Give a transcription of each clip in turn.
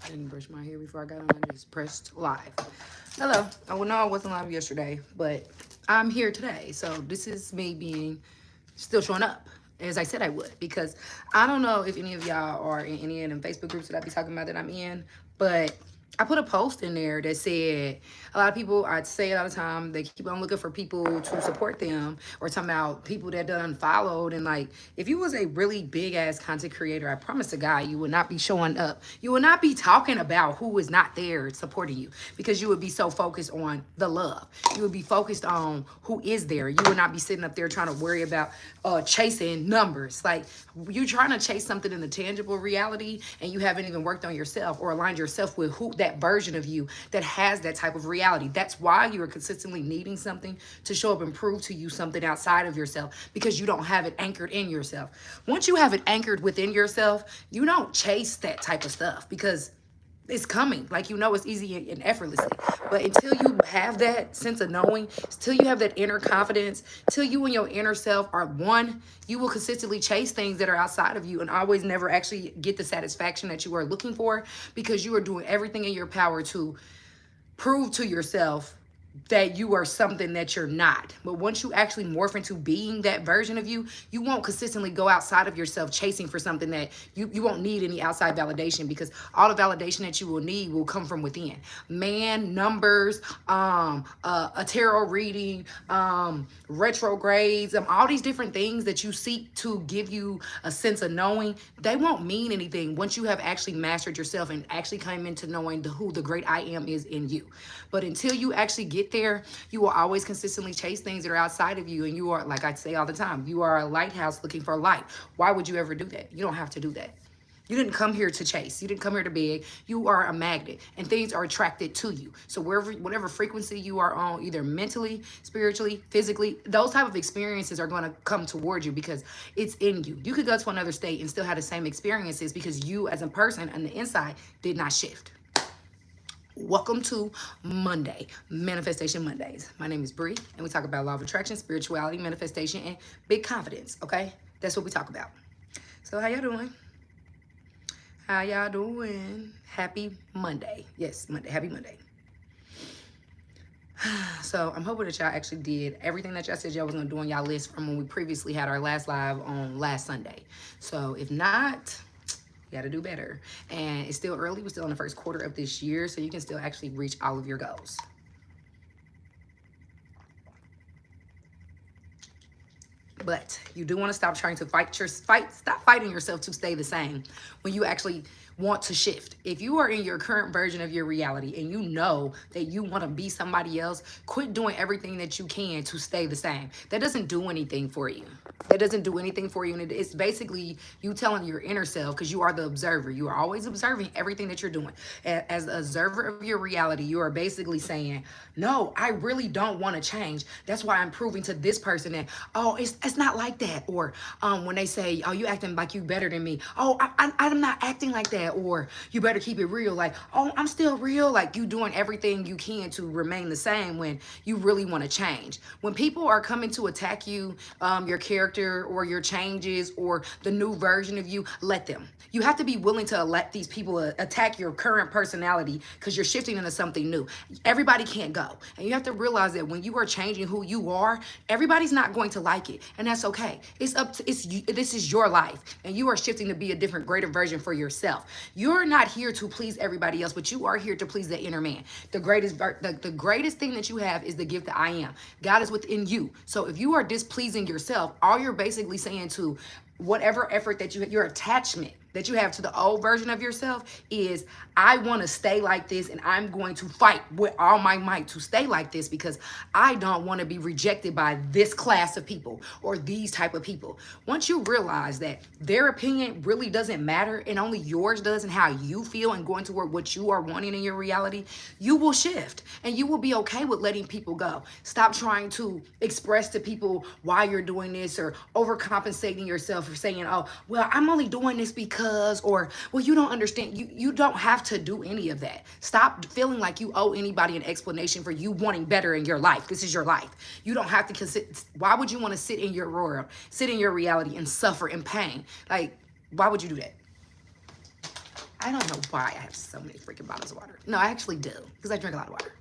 I didn't brush my hair before I got on. I just pressed live. Hello. I know I wasn't live yesterday, but I'm here today. So this is me being still showing up as I said I would, because I don't know if any of y'all are in any of them Facebook groups that I be talking about that I'm in, but I put a post in there that said a lot of people, I'd say it all the time, they keep on looking for people to support them, or talking about people that done followed. And like, if you was a really big ass content creator, I promise to God, you would not be showing up. You would not be talking about who is not there supporting you, because you would be so focused on the love. You would be focused on who is there. You would not be sitting up there trying to worry about chasing numbers. Like, you're trying to chase something in the tangible reality, and you haven't even worked on yourself or aligned yourself with who that version of you that has that type of reality. That's why you are consistently needing something to show up and prove to you something outside of yourself, because you don't have it anchored in yourself. Once you have it anchored within yourself, you don't chase that type of stuff, because it's coming. Like, it's easy and effortlessly. But until you have that sense of knowing, until you have that inner confidence, till you and your inner self are one, you will consistently chase things that are outside of you and always never actually get the satisfaction that you are looking for, because you are doing everything in your power to prove to yourself that you are something that you're not. But once you actually morph into being that version of you, you won't consistently go outside of yourself chasing for something that you won't need any outside validation, because all the validation that you will need will come from within. Man, numbers, a tarot reading, retrogrades, all these different things that you seek to give you a sense of knowing, they won't mean anything once you have actually mastered yourself and actually come into knowing who the great I am is in you. But until you actually get there, you will always consistently chase things that are outside of you. And you are, like I say all the time, you are a lighthouse looking for light. Why would you ever do that? You don't have to do that. You didn't come here to chase. You didn't come here to beg. You are a magnet, and things are attracted to you. So whatever frequency you are on, either mentally, spiritually, physically, those type of experiences are going to come towards you, because it's in you. You could go to another state and still have the same experiences, because you as a person on the inside did not shift. Welcome to Monday, Manifestation Mondays. My name is Bree, and we talk about law of attraction, spirituality, manifestation, and big confidence, okay? That's what we talk about. So how y'all doing? How y'all doing? Happy Monday. Yes, Monday. Happy Monday. So I'm hoping that y'all actually did everything that y'all said y'all was going to do on y'all list from when we previously had our last live on last Sunday. So if not, you got to do better. And it's still early. We're still in the first quarter of this year, so you can still actually reach all of your goals. But you do want to stop trying to stop fighting yourself to stay the same when you actually want to shift. If you are in your current version of your reality and you know that you want to be somebody else, quit doing everything that you can to stay the same. That doesn't do anything for you. That doesn't do anything for you. And it's basically you telling your inner self, because you are the observer. You are always observing everything that you're doing. As the observer of your reality, you are basically saying, no, I really don't want to change. That's why I'm proving to this person that, oh, it's not like that. Or when they say, oh, you acting like you better than me. Oh, I'm not acting like that. Or you better keep it real. Like, oh, I'm still real. Like, you doing everything you can to remain the same when you really want to change. When people are coming to attack you, your character or your changes or the new version of you, let them. You have to be willing to let these people attack your current personality, because you're shifting into something new. Everybody can't go. And you have to realize that when you are changing who you are, everybody's not going to like it. And that's okay. This is your life. And you are shifting to be a different, greater version for yourself. You're not here to please everybody else, but you are here to please the inner man. The greatest thing that you have is the gift that I am. God is within you. So if you are displeasing yourself, all you're basically saying to whatever effort that your attachment that you have to the old version of yourself is, I want to stay like this, and I'm going to fight with all my might to stay like this, because I don't want to be rejected by this class of people or these type of people. Once you realize that their opinion really doesn't matter and only yours does, and how you feel and going toward what you are wanting in your reality, you will shift and you will be okay with letting people go. Stop trying to express to people why you're doing this, or overcompensating yourself for saying, oh, well, I'm only doing this because, or, well, you don't understand. You don't have to do any of that. Stop feeling like you owe anybody an explanation for you wanting better in your life. This is your life. You don't have to consider. Why would you want to sit in your world, sit in your reality and suffer in pain? Like, why would you do that? I don't know why I have so many freaking bottles of water. No, I actually do, because I drink a lot of water.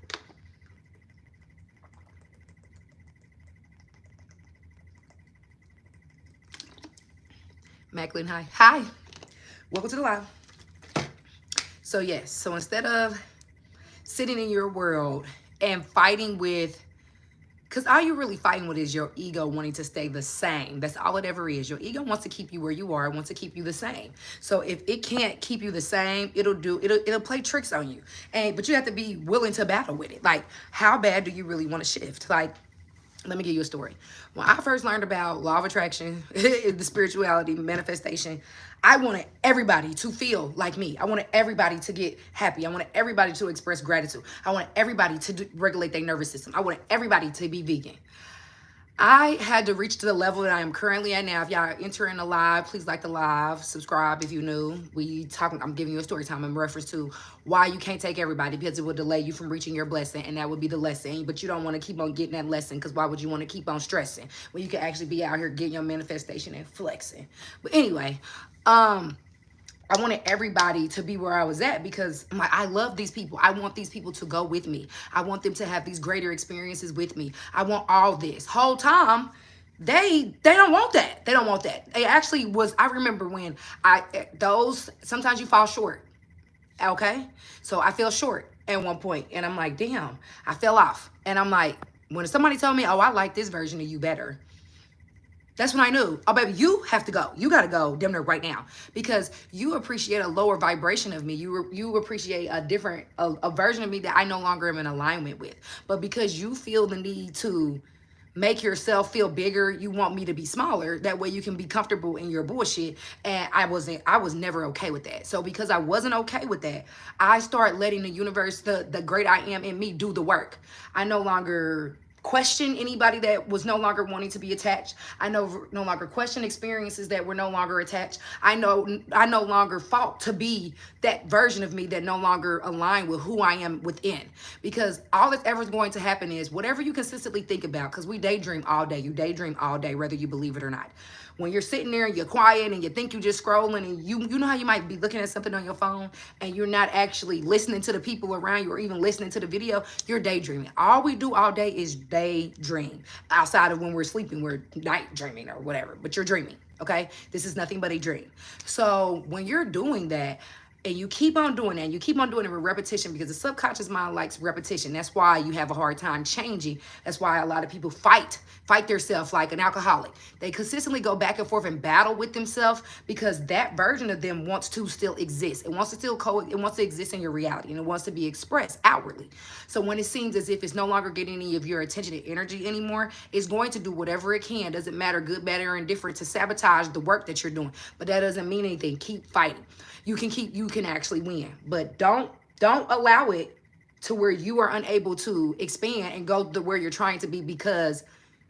Macklin, hi. Hi. Welcome to the live. So yes, so instead of sitting in your world and fighting with, because all you're really fighting with is your ego wanting to stay the same. That's all it ever is. Your ego wants to keep you where you are, wants to keep you the same. So if it can't keep you the same, it'll play tricks on you. But you have to be willing to battle with it. Like, how bad do you really want to shift? Like, let me give you a story. When I first learned about law of attraction, the spirituality, manifestation, I wanted everybody to feel like me. I wanted everybody to get happy. I wanted everybody to express gratitude. I wanted everybody to regulate their nervous system. I wanted everybody to be vegan. I had to reach to the level that I am currently at now. If y'all are entering the live, please like the live, subscribe if you're new. I'm giving you a story time in reference to why you can't take everybody, because it will delay you from reaching your blessing, and that would be the lesson. But you don't want to keep on getting that lesson, because why would you want to keep on stressing when you can actually be out here getting your manifestation and flexing? But anyway, I wanted everybody to be where I was at, because I love these people. I want these people to go with me. I want them to have these greater experiences with me. I want all this. Whole time, they don't want that. They don't want that. They actually was, I remember when sometimes you fall short. Okay? So I fell short at one point, and I'm like, damn, I fell off. And I'm like, when somebody told me, oh, I like this version of you better, that's when I knew, oh, baby, you have to go. You got to go damn near right now, because you appreciate a lower vibration of me. You appreciate a version of me that I no longer am in alignment with. But because you feel the need to make yourself feel bigger, you want me to be smaller. That way you can be comfortable in your bullshit. And I was never okay with that. So because I wasn't okay with that, I start letting the universe, the great I am in me, do the work. I no longer question anybody that was no longer wanting to be attached. I no longer question experiences that were no longer attached. I no longer fought to be that version of me that no longer aligned with who I am within. Because all that's ever going to happen is whatever you consistently think about, because we daydream all day. You daydream all day, whether you believe it or not. When you're sitting there and you're quiet and you think you're just scrolling, and you know how you might be looking at something on your phone and you're not actually listening to the people around you or even listening to the video, you're daydreaming. All we do all day is daydream. Outside of when we're sleeping, we're night dreaming or whatever, but you're dreaming, okay? This is nothing but a dream. So when you're doing that, and you keep on doing that, and you keep on doing it with repetition, because the subconscious mind likes repetition. That's why you have a hard time changing. That's why a lot of people fight themselves like an alcoholic. They consistently go back and forth and battle with themselves, because that version of them wants to still exist. It wants to still it wants to exist in your reality, and it wants to be expressed outwardly. So when it seems as if it's no longer getting any of your attention and energy anymore, it's going to do whatever it can, doesn't matter, good, bad, or indifferent, to sabotage the work that you're doing. But that doesn't mean anything. Keep fighting. You can actually win, but don't allow it to where you are unable to expand and go to where you're trying to be because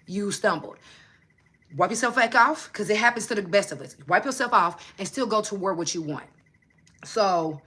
you stumbled. Wipe yourself back off, because it happens to the best of us. Wipe yourself off and still go toward what you want. So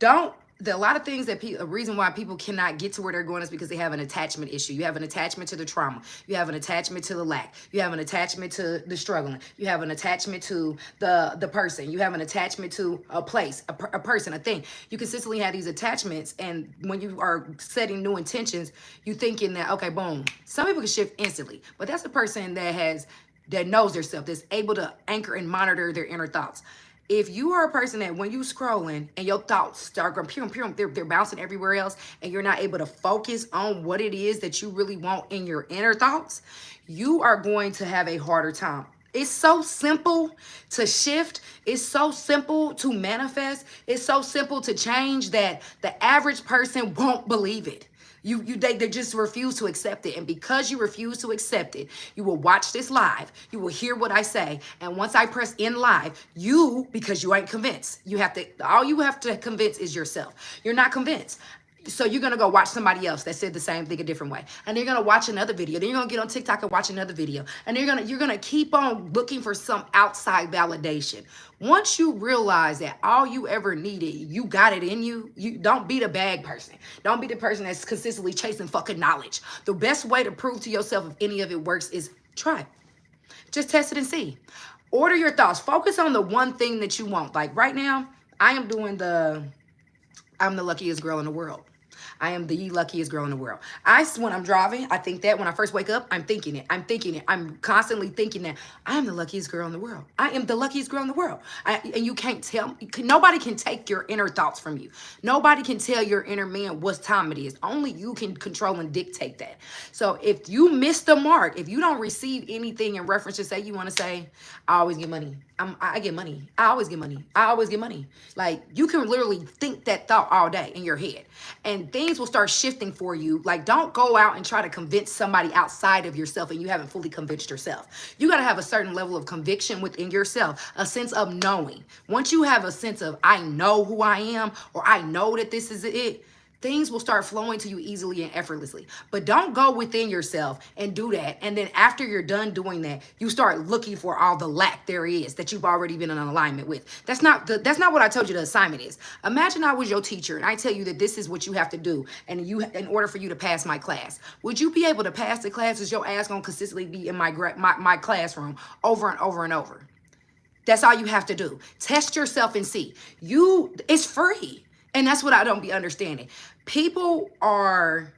there are a lot of things that a reason why people cannot get to where they're going is because they have an attachment issue. You have an attachment to the trauma. You have an attachment to the lack. You have an attachment to the struggling. You have an attachment to the person. You have an attachment to a place, a person, a thing. You consistently have these attachments, and when you are setting new intentions, you thinking that, okay, boom. Some people can shift instantly, but that's a person that knows their self, that's able to anchor and monitor their inner thoughts. If you are a person that when you scrolling and your thoughts start going they're bouncing everywhere else, and you're not able to focus on what it is that you really want in your inner thoughts, you are going to have a harder time. It's so simple to shift. It's so simple to manifest. It's so simple to change that the average person won't believe it. They just refuse to accept it. And because you refuse to accept it, you will watch this live. You will hear what I say. And once I press in live, because you ain't convinced, all you have to convince is yourself. You're not convinced. So you're going to go watch somebody else that said the same thing a different way. And you're going to watch another video. Then you're going to get on TikTok and watch another video. And you're going to keep on looking for some outside validation. Once you realize that all you ever needed, you got it in you, don't be the bag person. Don't be the person that's consistently chasing fucking knowledge. The best way to prove to yourself if any of it works is try it. Just test it and see. Order your thoughts. Focus on the one thing that you want. Like right now, I am doing I'm the luckiest girl in the world. I am the luckiest girl in the world. When I'm driving, I think that. When I first wake up, I'm thinking it. I'm thinking it. I'm constantly thinking that I am the luckiest girl in the world. I am the luckiest girl in the world. And you can't tell, nobody can take your inner thoughts from you. Nobody can tell your inner man what time it is. Only you can control and dictate that. So if you miss the mark, if you don't receive anything in reference to say you want to say, I always get money. I get money. I always get money. I always get money. Like, you can literally think that thought all day in your head, and things will start shifting for you. Like, don't go out and try to convince somebody outside of yourself and you haven't fully convinced yourself. You got to have a certain level of conviction within yourself, a sense of knowing. Once you have a sense of, I know who I am, or I know that this is it, things will start flowing to you easily and effortlessly. But don't go within yourself and do that. And then after you're done doing that, you start looking for all the lack there is that you've already been in alignment with. That's not what I told you the assignment is. Imagine I was your teacher and I tell you that this is what you have to do, and in order for you to pass my class. Would you be able to pass the class? Is your ass gonna consistently be in my classroom over and over and over? That's all you have to do. Test yourself and see. It's free. And that's what I don't be understanding. People rather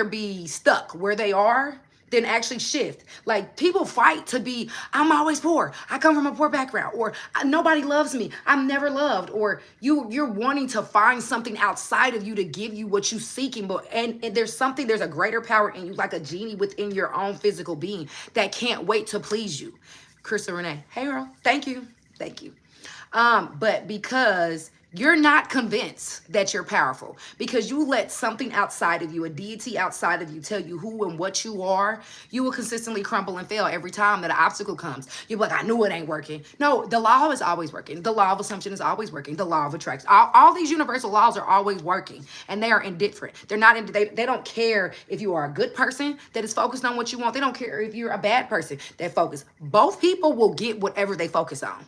be stuck where they are than actually shift. Like, people fight to be, I'm always poor. I come from a poor background. Or nobody loves me. I'm never loved. Or you're wanting to find something outside of you to give you what you're seeking. And there's a greater power in you, like a genie within your own physical being that can't wait to please you. Krista Renee. Hey, girl. Thank you. Thank you. But because you're not convinced that you're powerful, because you let something outside of you, a deity outside of you, tell you who and what you are, you will consistently crumble and fail every time that an obstacle comes. You'll be like, I knew it ain't working. No, the law is always working. The law of assumption is always working. The law of attraction. All these universal laws are always working, and they are indifferent. They don't care if you are a good person that is focused on what you want. They don't care if you're a bad person that focus. Both people will get whatever they focus on.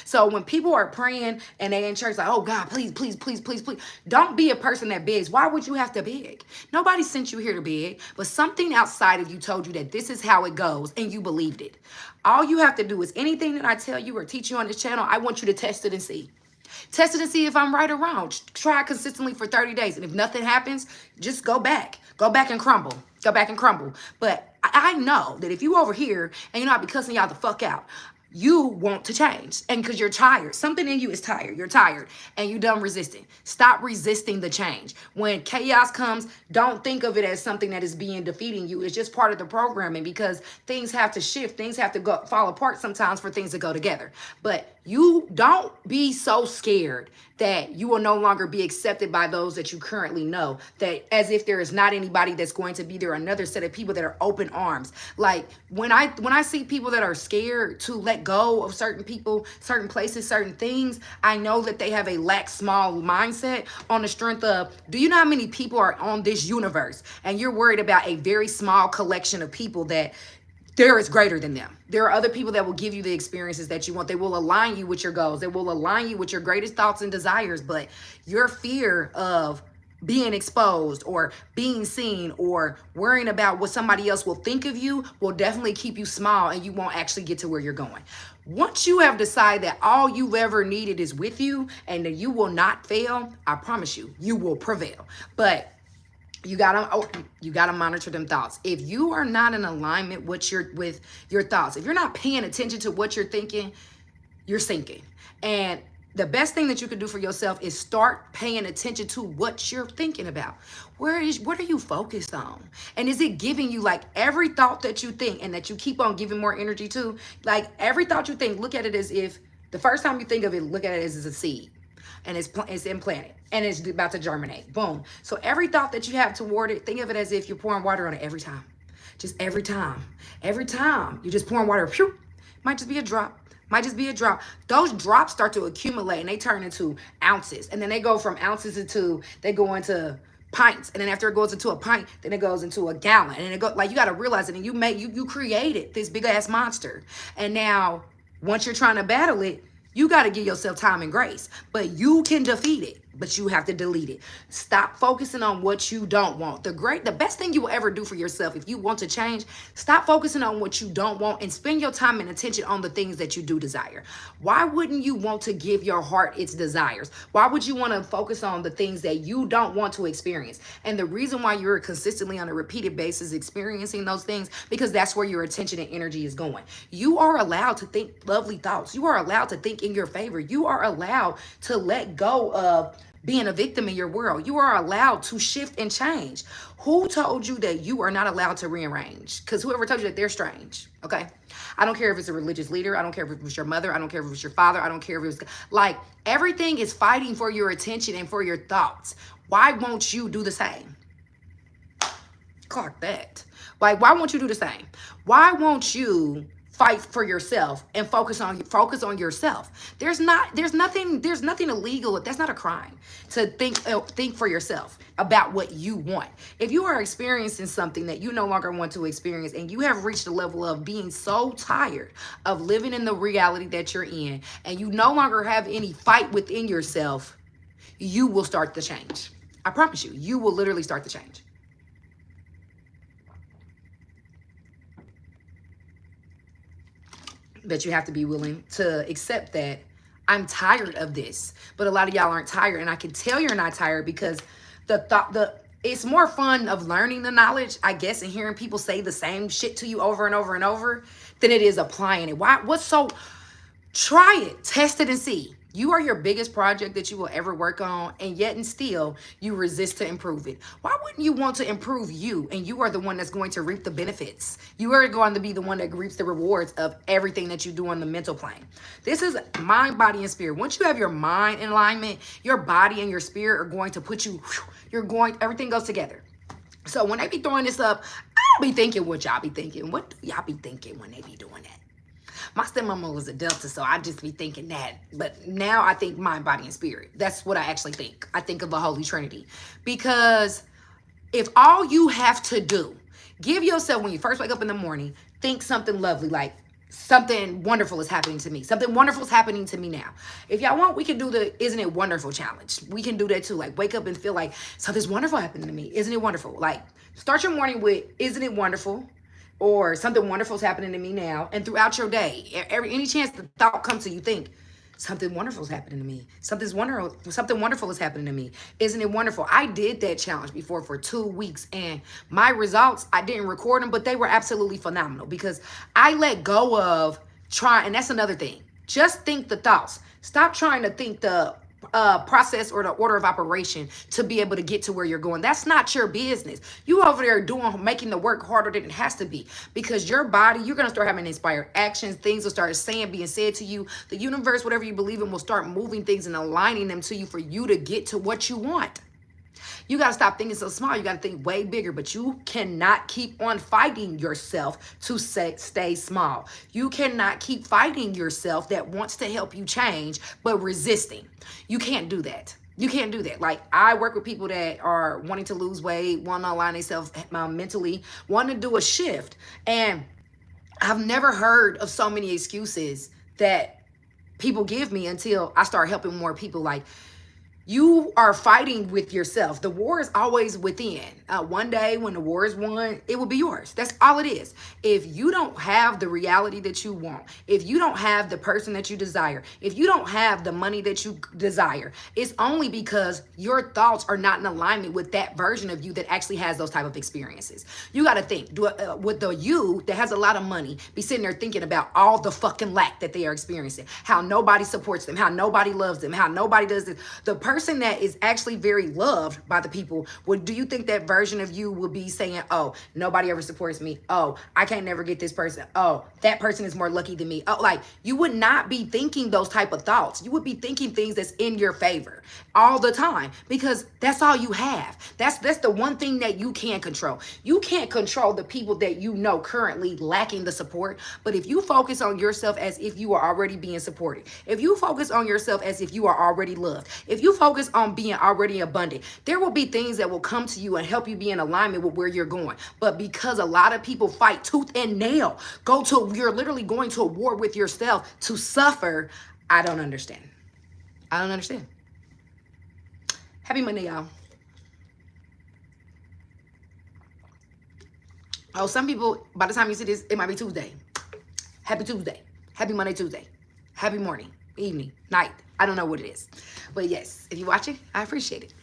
So when people are praying and they in church like, oh God, please, please, please, please, please, don't be a person that begs. Why would you have to beg? Nobody sent you here to beg, but something outside of you told you that this is how it goes, and you believed it. All you have to do is anything that I tell you or teach you on this channel, I want you to test it and see. Test it and see if I'm right or wrong. Try it consistently for 30 days. And if nothing happens, just go back. Go back and crumble. Go back and crumble. But I know that if you over here and I be cussing y'all the fuck out, you want to change, and because you're tired. Something in you is tired. You're tired and you done resisting. Stop resisting the change. When chaos comes, don't think of it as something that is defeating you. It's just part of the programming, because things have to shift. Things have to fall apart sometimes for things to go together. But you don't be so scared that you will no longer be accepted by those that you currently know, that as if there is not anybody that's going to be there, another set of people that are open arms. Like, when I see people that are scared to let go of certain people, certain places, certain things, I know that they have a small mindset on the strength of, do you know how many people are on this universe, and you're worried about a very small collection of people that there is greater than them. There are other people that will give you the experiences that you want. They will align you with your goals. They will align you with your greatest thoughts and desires. But your fear of being exposed or being seen or worrying about what somebody else will think of you will definitely keep you small, and you won't actually get to where you're going. Once you have decided that all you've ever needed is with you and that you will not fail, I promise you, you will prevail. But you gotta monitor them thoughts. If you are not in alignment with your thoughts, if you're not paying attention to what you're thinking, you're sinking. And the best thing that you can do for yourself is start paying attention to what you're thinking about. What are you focused on? And is it giving you, like, every thought that you think and that you keep on giving more energy to? Like, every thought you think, look at it as if the first time you think of it, look at it as a seed. And it's implanted and it's about to germinate. Boom. So every thought that you have toward it, think of it as if you're pouring water on it every time. Just every time. Every time you're just pouring water. Phew, might just be a drop. Might just be a drop. Those drops start to accumulate and they turn into ounces. And then they go from ounces they go into pints. And then after it goes into a pint, then it goes into a gallon. And it like, you got to realize it. And you created this big ass monster. And now once you're trying to battle it, you got to give yourself time and grace, but you can defeat it. but you have to delete it. Stop focusing on what you don't want. The best thing you will ever do for yourself, if you want to change, stop focusing on what you don't want and spend your time and attention on the things that you do desire. Why wouldn't you want to give your heart its desires? Why would you want to focus on the things that you don't want to experience? And the reason why you're consistently on a repeated basis experiencing those things, because that's where your attention and energy is going. You are allowed to think lovely thoughts. You are allowed to think in your favor. You are allowed to let go of being a victim in your world. You are allowed to shift and change. Who told you that you are not allowed to rearrange? Because whoever told you that, they're strange. Okay? I don't care if it's a religious leader. I don't care if it was your mother. I don't care if it was your father. I don't care if it was like, everything is fighting for your attention and for your thoughts. Why won't you do the same? Clock that. Like, why won't you do the same? Why won't you fight for yourself and focus on yourself? There's nothing illegal. That's not a crime to think for yourself about what you want. If you are experiencing something that you no longer want to experience, and you have reached a level of being so tired of living in the reality that you're in, and you no longer have any fight within yourself, you will start the change. I promise you, you will literally start the change. But you have to be willing to accept that I'm tired of this. But a lot of y'all aren't tired, and I can tell you're not tired because it's more fun of learning the knowledge, I guess, and hearing people say the same shit to you over and over and over than it is applying it. Try it, test it, and see. You are your biggest project that you will ever work on, and yet and still you resist to improve it. Why wouldn't you want to improve you? And you are the one that's going to reap the benefits. You are going to be the one that reaps the rewards of everything that you do on the mental plane. This is mind, body, and spirit. Once you have your mind in alignment, your body and your spirit are going to put you, everything goes together. So when they be throwing this up, I'll be thinking what y'all be thinking. What do y'all be thinking when they be doing that? My stepmama was a Delta, so I just be thinking that. But now I think mind, body, and spirit. That's what I actually think. I think of the Holy Trinity. Because if all you have to do, give yourself, when you first wake up in the morning, think something lovely, like something wonderful is happening to me. Something wonderful is happening to me now. If y'all want, we can do the Isn't It Wonderful challenge. We can do that too. Like, wake up and feel like something's wonderful happening to me. Isn't it wonderful? Like, start your morning with, isn't it wonderful? Or something wonderful is happening to me now. And throughout your day, any chance the thought comes to you, think, something wonderful is happening to me. Something wonderful is happening to me. Isn't it wonderful? I did that challenge before for 2 weeks, and my results, I didn't record them, but they were absolutely phenomenal because I let go of trying. And that's another thing. Just think the thoughts. Stop trying to think the process or the order of operation to be able to get to where you're going. That's not your business. You over there making the work harder than it has to be, because your body, you're going to start having inspired actions. Things will start being said to you. The universe, whatever you believe in, will start moving things and aligning them to you for you to get to what you want. You got to stop thinking so small. You got to think way bigger, but you cannot keep on fighting yourself to stay small. You cannot keep fighting yourself that wants to help you change, but resisting. You can't do that. You can't do that. Like, I work with people that are wanting to lose weight, want to align themselves mentally, want to do a shift. And I've never heard of so many excuses that people give me until I start helping more people. Like, you are fighting with yourself. The war is always within. One day when the war is won, it will be yours. That's all it is. If you don't have the reality that you want, if you don't have the person that you desire, if you don't have the money that you desire, it's only because your thoughts are not in alignment with that version of you that actually has those type of experiences. You got to think, would the you that has a lot of money be sitting there thinking about all the fucking lack that they are experiencing, how nobody supports them, how nobody loves them, how nobody does this? The person that is actually very loved by the people, do you think that version of you will be saying, oh, nobody ever supports me, oh, I can't never get this person, oh, that person is more lucky than me? Oh, like, you would not be thinking those type of thoughts. You would be thinking things that's in your favor all the time, because that's all you have. That's the one thing that you can control. You can't control the people that you know currently lacking the support, but if you focus on yourself as if you are already being supported, if you focus on yourself as if you are already loved, if you focus on being already abundant, there will be things that will come to you and help you be in alignment with where you're going. But because a lot of people fight tooth and nail, you're literally going to a war with yourself to suffer. I don't understand. I don't understand. Happy Monday, y'all. Oh, some people, by the time you see this, it might be Tuesday. Happy Tuesday. Happy Monday, Tuesday. Happy morning, evening, night. I don't know what it is. But yes, if you're watching, I appreciate it.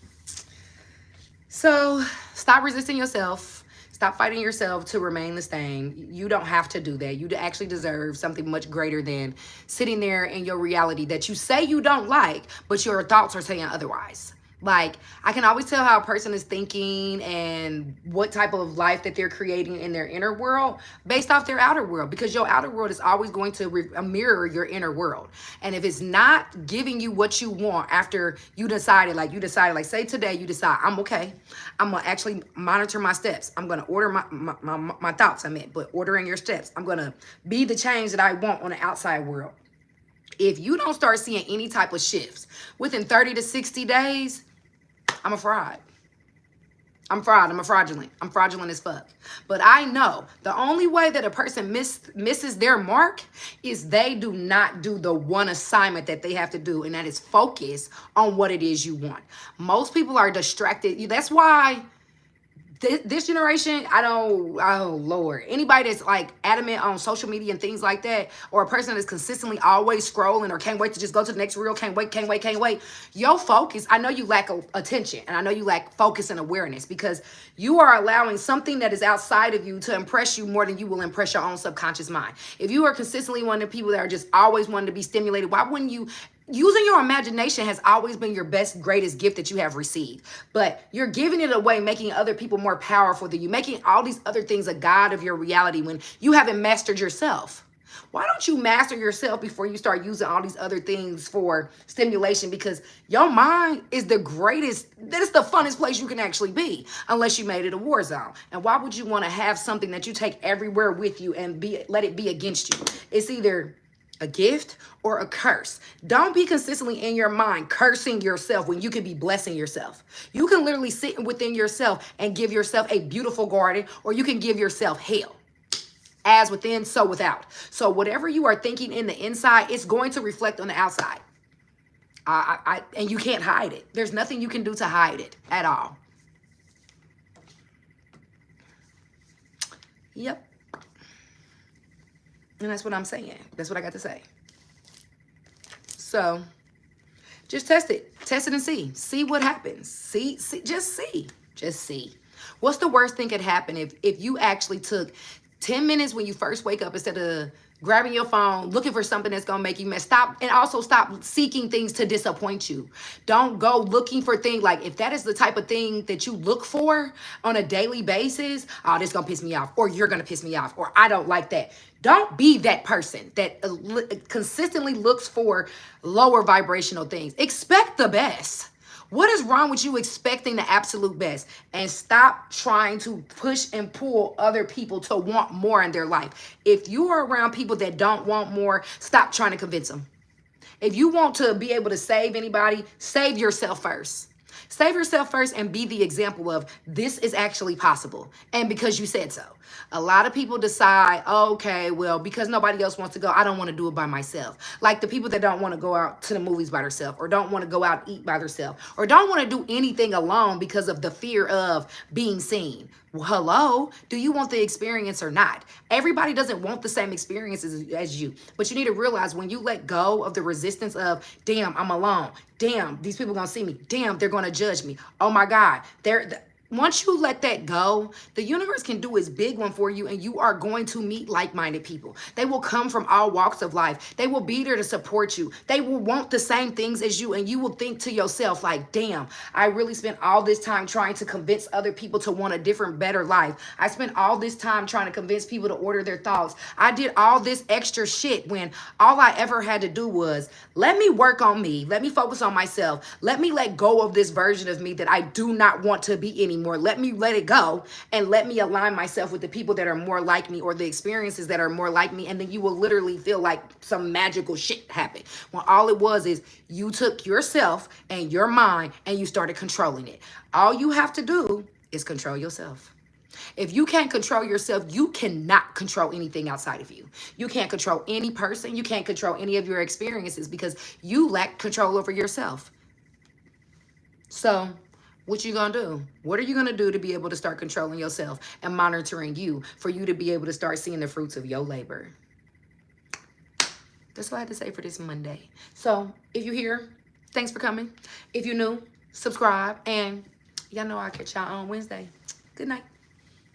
So stop resisting yourself. Stop fighting yourself to remain the same. You don't have to do that. You actually deserve something much greater than sitting there in your reality that you say you don't like, but your thoughts are saying otherwise. Like, I can always tell how a person is thinking and what type of life that they're creating in their inner world based off their outer world, because your outer world is always going to mirror your inner world. And if it's not giving you what you want after you decided, like say today you decide, I'm okay, I'm gonna actually monitor my steps, I'm gonna order my thoughts, but ordering your steps, I'm gonna be the change that I want on the outside world. If you don't start seeing any type of shifts within 30 to 60 days, I'm a fraud. I'm fraudulent. I'm fraudulent as fuck. But I know the only way that a person misses their mark is they do not do the one assignment that they have to do, and that is focus on what it is you want. Most people are distracted. That's why this generation, oh Lord, anybody that's like adamant on social media and things like that, or a person that's consistently always scrolling or can't wait to just go to the next reel, can't wait. Your focus, I know you lack attention, and I know you lack focus and awareness, because you are allowing something that is outside of you to impress you more than you will impress your own subconscious mind. If you are consistently one of the people that are just always wanting to be stimulated, why wouldn't you? Using your imagination has always been your best, greatest gift that you have received. But you're giving it away, making other people more powerful than you, making all these other things a god of your reality when you haven't mastered yourself. Why don't you master yourself before you start using all these other things for stimulation? Because your mind is the greatest, that is the funnest place you can actually be, unless you made it a war zone. And why would you want to have something that you take everywhere with you and let it be against you? It's either a gift or a curse. Don't be consistently in your mind cursing yourself when you can be blessing yourself. You can literally sit within yourself and give yourself a beautiful garden, or you can give yourself hell. As within, so without. So whatever you are thinking in the inside, it's going to reflect on the outside. And you can't hide it. There's nothing you can do to hide it at all. Yep. And that's what I'm saying. That's what I got to say. So just test it and see what happens. Just see. What's the worst thing could happen if you actually took 10 minutes when you first wake up, instead of grabbing your phone, looking for something that's going to make you mad? Stop seeking things to disappoint you. Don't go looking for things. Like, if that is the type of thing that you look for on a daily basis, oh, this is going to piss me off, or you're going to piss me off, or I don't like that. Don't be that person that consistently looks for lower vibrational things. Expect the best. What is wrong with you expecting the absolute best? And stop trying to push and pull other people to want more in their life. If you are around people that don't want more, stop trying to convince them. If you want to be able to save anybody, save yourself first. Save yourself first and be the example of this is actually possible. And because you said so. A lot of people decide, okay, well, because nobody else wants to go, I don't want to do it by myself. Like the people that don't want to go out to the movies by themselves, or don't want to go out and eat by themselves, or don't want to do anything alone because of the fear of being seen. Well, hello, do you want the experience or not? Everybody doesn't want the same experiences as you. But you need to realize, when you let go of the resistance of, damn, I'm alone. Damn, these people going to see me. Damn, they're going to judge me. Oh my God, once you let that go, the universe can do its big one for you, and you are going to meet like-minded people. They will come from all walks of life. They will be there to support you. They will want the same things as you, and you will think to yourself like, damn, I really spent all this time trying to convince other people to want a different, better life. I spent all this time trying to convince people to order their thoughts. I did all this extra shit when all I ever had to do was, let me work on me. Let me focus on myself. Let me let go of this version of me that I do not want to be anymore. Let me let it go, and let me align myself with the people that are more like me, or the experiences that are more like me. And then you will literally feel like some magical shit happened, when all it was is you took yourself and your mind and you started controlling it. All you have to do is control yourself. If you can't control yourself, you cannot control anything outside of you. You can't control any person. You can't control any of your experiences, because you lack control over yourself. So what you gonna do? What are you gonna do to be able to start controlling yourself and monitoring you for you to be able to start seeing the fruits of your labor? That's all I had to say for this Monday. So if you're here, thanks for coming. If you're new, subscribe. And y'all know I'll catch y'all on Wednesday. Good night.